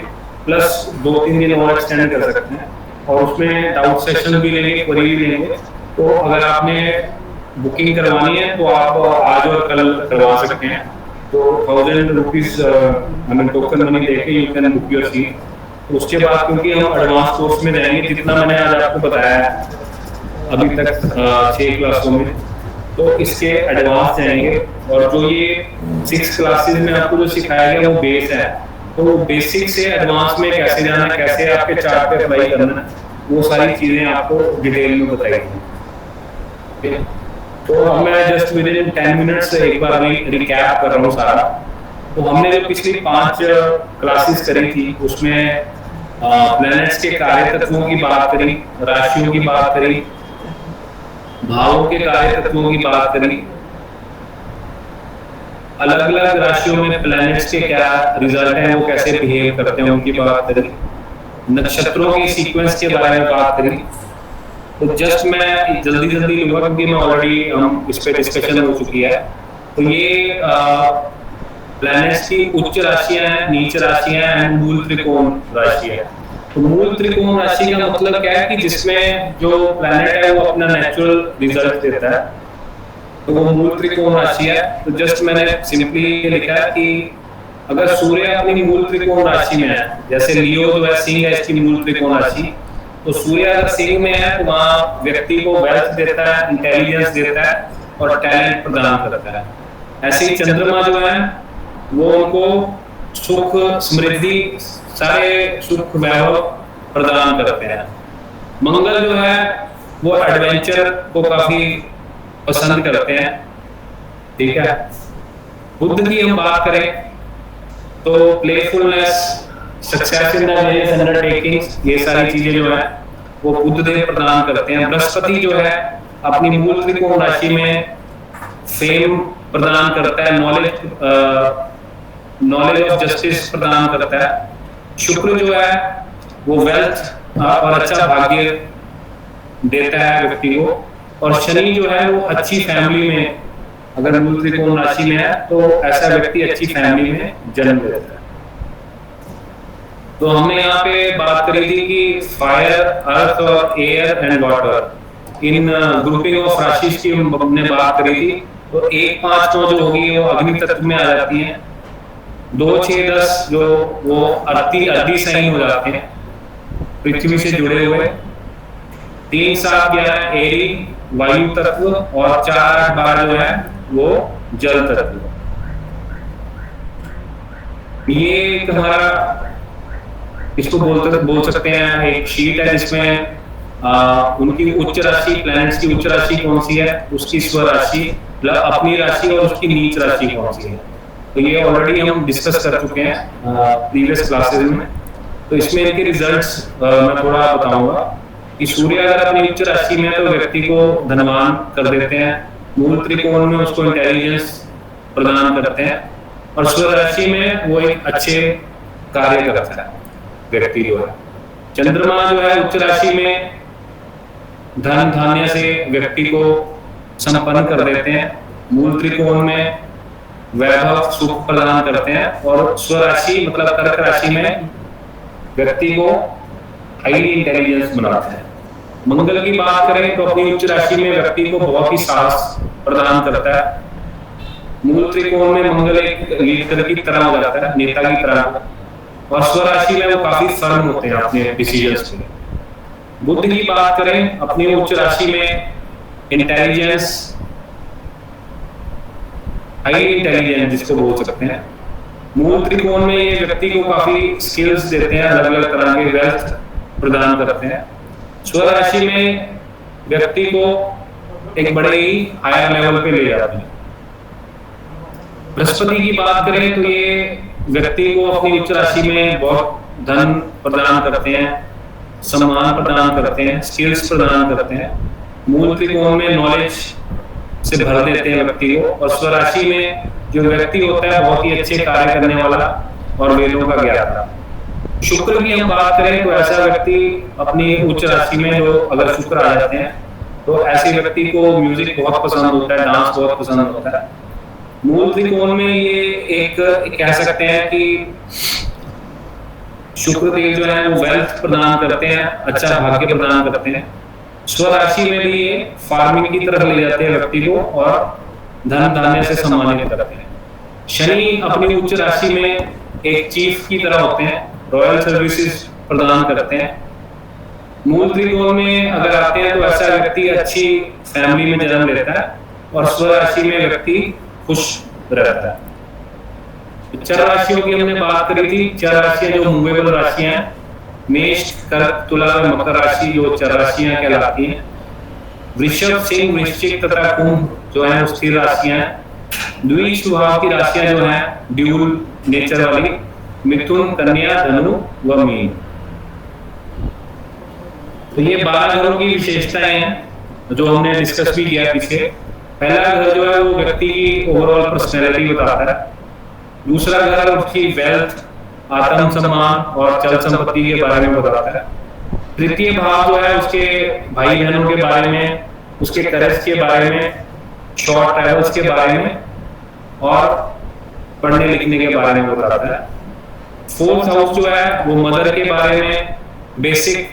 प्लस 2-3 दिन और एक्सटेंड कर सकते हैं। और उसमें डाउट सेशन भी लेंगे, क्वेरी भी लेंगे। तो अगर आपने बुकिंग करवानी है तो आप आज और कल करवा सकते हैं। तो 1000 रुपीज टोकन मनी देके you can book your seat. उसके बाद क्योंकि हम एडवांस कोर्स में जाएंगे, जितना मैंने आज आपको बताया है अभी तक 6 क्लासों में, तो इसके एडवांस जाएंगे। और जो ये 6 क्लासेस में आपको जो सिखाया गया वो बेस है, तो बेसिक से एडवांस में कैसे जाना है, कैसे आपके चार्ट पे अप्लाई करना है, वो सारी चीजें आपको डिटेल में बताई गई। तो अब मैं जस्ट विद इन 10 मिनट्स एक बार रिकैप कर रहा हूँ सारा। तो हमने जो पिछली 5 क्लासेस करी थी उसमें प्लैनेट्स के कार्य तत्वों की बात करी, राशियों की बात करी, भावों के कार्य तत्वों की बात करी, अलग अलग राशियों में प्लैनेट्स के क्या रिजल्ट हैं, वो कैसे बिहेव करते हैं उनकी बात करी, नक्षत्रों के सीक्वेंस के बारे में बात करी। तो जस्ट मैं जल्दी लूंगा क्योंकि मैं ऑलरेडी हम इस पे डिस्कशन हो चुकी है। तो ये प्लैनेट्स की उच्च राशियां हैं, नीच राशियां हैं, मूल त्रिकोण राशि है। तो मूल त्रिकोण राशि का मतलब क्या है कि जिसमें जो प्लैनेट है वो अपना नेचुरल रिजल्ट देता है, तो वो मूल त्रिकोण राशि है। तो जस्ट मैंने सिंपली लिखा है कि अगर सूर्य अपनी मूल त्रिकोण राशि में है, जैसे लियो जो है सिंह है इसकी मूल त्रिकोण राशि, तो सूर्य अगर सिंह में है तो वहाँ व्यक्ति को वेल्थ देता है, इंटेलिजेंस देता है और टैलेंट प्रदान करता है। ऐसे ही चंद्रमा जो है वो उनको सुख, समृद्धि, सारे सुख वैभव प्रदान करते हैं। मंगल जो है वो एडवेंचर को काफी पसंद करते हैं, ठीक है। बुध की हम बात करें तो playfulness, success in business undertakings, ये सारी चीजें जो है वो बुध देव प्रदान करते हैं। बृहस्पति जो है अपनी मूल त्रिकोण राशि में फेम प्रदान करता है, नॉलेज ऑफ जस्टिस प्रदान करता है। शुक्र जो है वो वेल्थ और अच्छा भाग्य देता है व्यक्ति को। और शनि जो है वो अच्छी फैमिली में, अगर मूल त्रिकोण राशि में है तो ऐसा व्यक्ति अच्छी फैमिली में जन्म लेता है। तो हमने यहाँ पे बात करी थी कि फायर, अर्थ और air and water, in grouping of राशि की हमने बात करी थी। तो 1, 5, 9 जो होगी वो अग्नि तत्व में आ जाती हैं। 2, 6, 10 जो वो अर्धी साइन हो जाते हैं, पृथ्वी से जुड़े हुए। 3, 7, 11 एरी वायु तत्व और 4, 8, 12 जो है वो जल तत्व। ये एक हमारा इसको बोल सकते हैं एक शीट है जिसमें उनकी उच्च राशि, प्लैनेट्स की उच्च राशि कौन सी है, उसकी स्व राशि, अपनी राशि और उसकी नीच राशि कौन सी है। तो ये ऑलरेडी हम डिस्कस कर चुके हैं प्रीवियस क्लासेस में। तो इसमें इनके रिजल्ट्स मैं थोड़ा बताऊंगा कि सूर्य अगर अपनी उच्च राशि में है तो व्यक्ति को धनवान कर देते हैं, मूल त्रिकोण में उसको इंटेलिजेंस प्रदान करते हैं और स्व राशि में वो एक अच्छे कार्य करता है व्यक्ति जो है। चंद्रमा जो है उच्च राशि में धन धान्य से व्यक्ति को संपन्न कर देते हैं, मूल त्रिकोण में वैभव सुख प्रदान करते हैं और स्वराशि मतलब कर्क राशि में व्यक्ति को हाईली इंटेलिजेंस बनाते हैं। मंगल की बात करें तो अपनी उच्च राशि में व्यक्ति को बहुत ही साहस प्रदान करता है, मूल त्रिकोण में मंगल एक लीडर की तरह हो जाता है, नेता की तरह, और स्वराशि में वो काफी फर्म होते हैं अपने डिसीजंस में। बुध की बात करें अपनी उच्च राशि में इंटेलिजेंस, हाई इंटेलिजेंस जिसको बोल सकते हैं, मूल त्रिकोण में ये व्यक्ति को काफी स्किल्स देते हैं, अलग अलग तरह के वेल्थ प्रदान करते हैं। स्वराशि में व्यक्ति को एक बड़े ही हायर लेवल पे ले जाते हैं। बृहस्पति की बात करें तो ये व्यक्ति को अपनी उच्च राशि में बहुत धन प्रदान करते हैं, सम्मान प्रदान करते हैं, स्किल्स प्रदान करते हैं, मूल त्रिकोण में नॉलेज से भर देते हैं व्यक्ति को, और स्वराशि में जो व्यक्ति होता है बहुत ही अच्छे कार्य करने वाला और वेदों का ज्ञाता। शुक्र की हम बात करें तो ऐसा व्यक्ति अपनी उच्च राशि में जो अगर शुक्र आ जाते हैं तो ऐसे व्यक्ति को म्यूजिक बहुत पसंद होता है, डांस बहुत पसंद होता है। मूल त्रिकोण में ये एक कह सकते हैं कि शुक्र देव जो है वो वेल्थ प्रदान करते हैं, अच्छा भाग्य प्रदान करते हैं। स्वराशि में भी ये फार्मिंग की तरफ ले जाते हैं व्यक्ति को और धन धान्य से सम्मानित करते हैं। शनि अपनी उच्च राशि में एक चीफ की तरह होते हैं, रॉयल सर्विसेज प्रदान करते हैं। मूल त्रिकोण में अगर आते हैं तो ऐसा व्यक्ति अच्छी फैमिली में जन्म लेता है और स्वराशि में व्यक्ति खुश रहता है। 4 राशियों की हमने बात करी थी, 4 राशियां जो मूवेबल राशियां हैं, मेष, कर्क, तुला, मकर राशि जो 4 राशियां कहलाती हैं। वृषभ, सिंह, वृश्चिक तथा कुंभ जो है स्थिर राशियां हैं। द्विज स्वभाव की राशियां जो हैं ड्यूल नेचर वाली, मिथुन, कन्या, धनु व मीन। तो ये 12 घरों की विशेषताएं हैं जो हमने डिस्कस भी किया पीछे। पहला घर जो है वो व्यक्ति की ओवरऑल पर्सनैलिटी बताता है, दूसरा घर उसकी वेल्थ, आत्म सम्मान और चल संपत्ति के बारे में बताता है, तृतीय भाव जो है उसके भाई बहनों के बारे में, उसके करेज के बारे में, शॉर्ट ट्रैवल्स के बारे में और पढ़ने लिखने के बारे में बताता है। फोर्थ हाउस जो है वो मदर के बारे में, बेसिक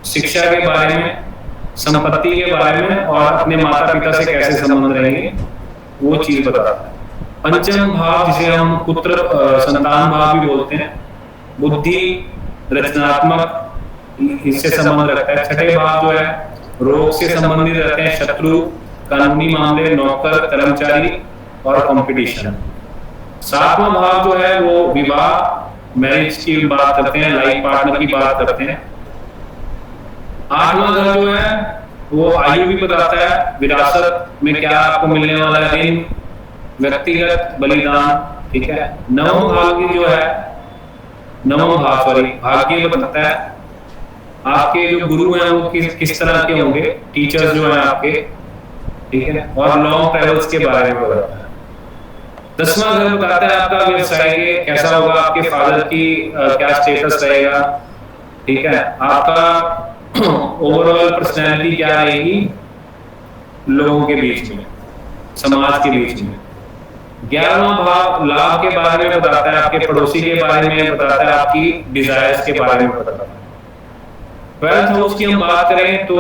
शिक्षा के बारे में, संपत्ति के बारे में और अपने माता पिता से कैसे संबंध रहेंगे वो चीज बताता है। पंचम भाव जिसे हम पुत्र संतान भाव भी बोलते हैं, बुद्धि, रचनात्मक, इससे संबंध रखता है। छठे भाव जो है रोग से संबंधित रहते हैं, शत्रु, कानूनी मामले, नौकर, कर्मचारी और कंपटीशन। सातवां भाव जो है वो विवाह, मैरिज की बात करते हैं, लाइफ पार्टनर की बात करते हैं। आठवां घर जो है वो आयु भी बताता है, विरासत में क्या आपको मिलने वाला है, ऋण, व्यक्तिगत बलिदान, ठीक है। नवम भाव की जो है भाग्य बताता है, आपके जो गुरु हैं वो किस तरह के होंगे, टीचर्स जो हैं आपके, ठीक है। और लॉन्ग ट्रेवल्स के बारे में बताता है। 10वां घर बताता है आपका व्यवसाय कैसा होगा, आपके फादर की क्या स्टेटस रहेगा, ठीक है। आपका ओवरऑल पर्सनैलिटी क्या रहेगी लोगों के बीच में, समाज के बीच में। 11वां भाव लाभ के बारे में बताता है, आपके पड़ोसी के बारे में बताता है, आपकी डिजायर्स के बारे में बताता है। 12th हाउस की हम बात करें तो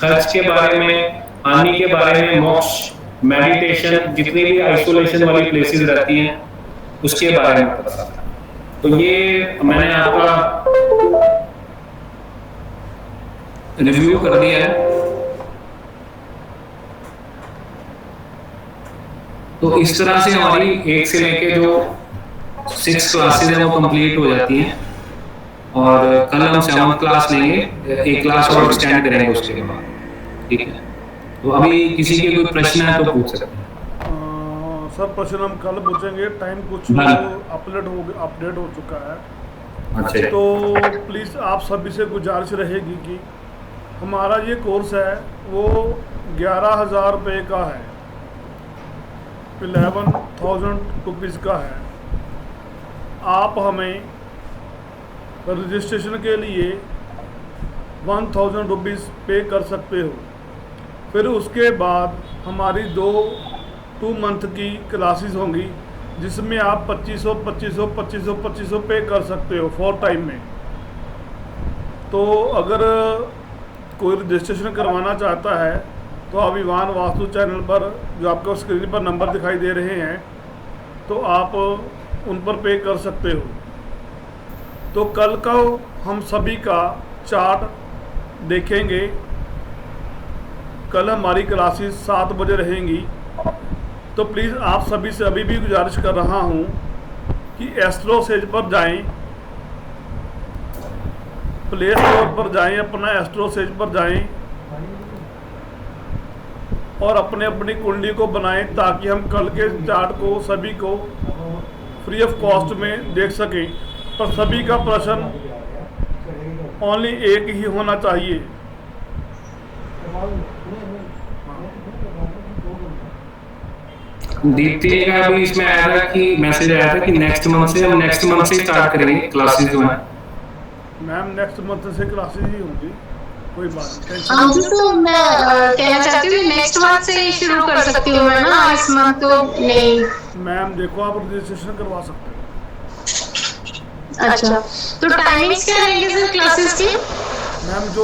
खर्च के बारे में, हानि के बारे में, मोक्ष, मेडिटेशन, जितनी भी आइसोलेशन वाली प्लेसेस रहती हैं उसके बारे में बताता है। तो ये मैंने आपका रिव्यू कर दिया है। तो इस तरह से हमारी 1 से लेके जो 6 क्लासेज हैं वो कंप्लीट हो जाती हैं और कल हम 7th क्लास लेंगे, एक क्लास और एक्सटेंड करेंगे उसके बाद, ठीक है। तो अभी किसी के कोई प्रश्न है तो पूछ सकते हैं। सर प्रश्न हम कल पूछेंगे, टाइम कुछ अपडेट हो चुका है। अच्छा, तो प्लीज़ आप सभी से गुजारिश रहेगी कि हमारा ये कोर्स है वो 11,000 रुपये का है, 11,000 रुपीज़ का है। आप हमें रजिस्ट्रेशन के लिए 1,000 रुपीज़ पे कर सकते हो। फिर उसके बाद हमारी 2 मंथ की क्लासेस होंगी जिसमें आप 2500 पे कर सकते हो 4 टाइम में। तो अगर कोई रजिस्ट्रेशन करवाना चाहता है तो अभिमान वास्तु चैनल पर जो आपको स्क्रीन पर नंबर दिखाई दे रहे हैं तो आप उन पर पे कर सकते हो। तो कल का हम सभी का चार्ट देखेंगे। कल हमारी क्लासेस 7 बजे रहेंगी। तो प्लीज़ आप सभी से अभी भी गुजारिश कर रहा हूँ कि एस्ट्रो सेज पर जाएं, प्ले स्टोर पर जाएं, अपना एस्ट्रो सेज पर जाएं और अपने अपनी कुंडली को बनाएं ताकि हम कल के चार्ट को सभी को फ्री ऑफ कॉस्ट में देख सकें। पर सभी का प्रश्न ओनली एक ही होना चाहिए। दीप्ति का भी इसमें आया था कि मैसेज आया था कि नेक्स्ट मंथ से स्टार्ट करेंगे क्लासेस जो है। मैम नेक्स्ट मंथ से क्लासेस ही होंगी, कोई बात नहीं। हाँ जी, तो मैं कहना चाहती हूँ नेक्स्ट मंथ से ही शुरू कर सकती हूँ मैं ना, इस मंथ तो नहीं। मैम देखो आप रजिस्ट्रेशन करवा सकते हो। अच्छा, तो टाइमिंग्स क्या रहेंगे सर क्लासेस की? मैम जो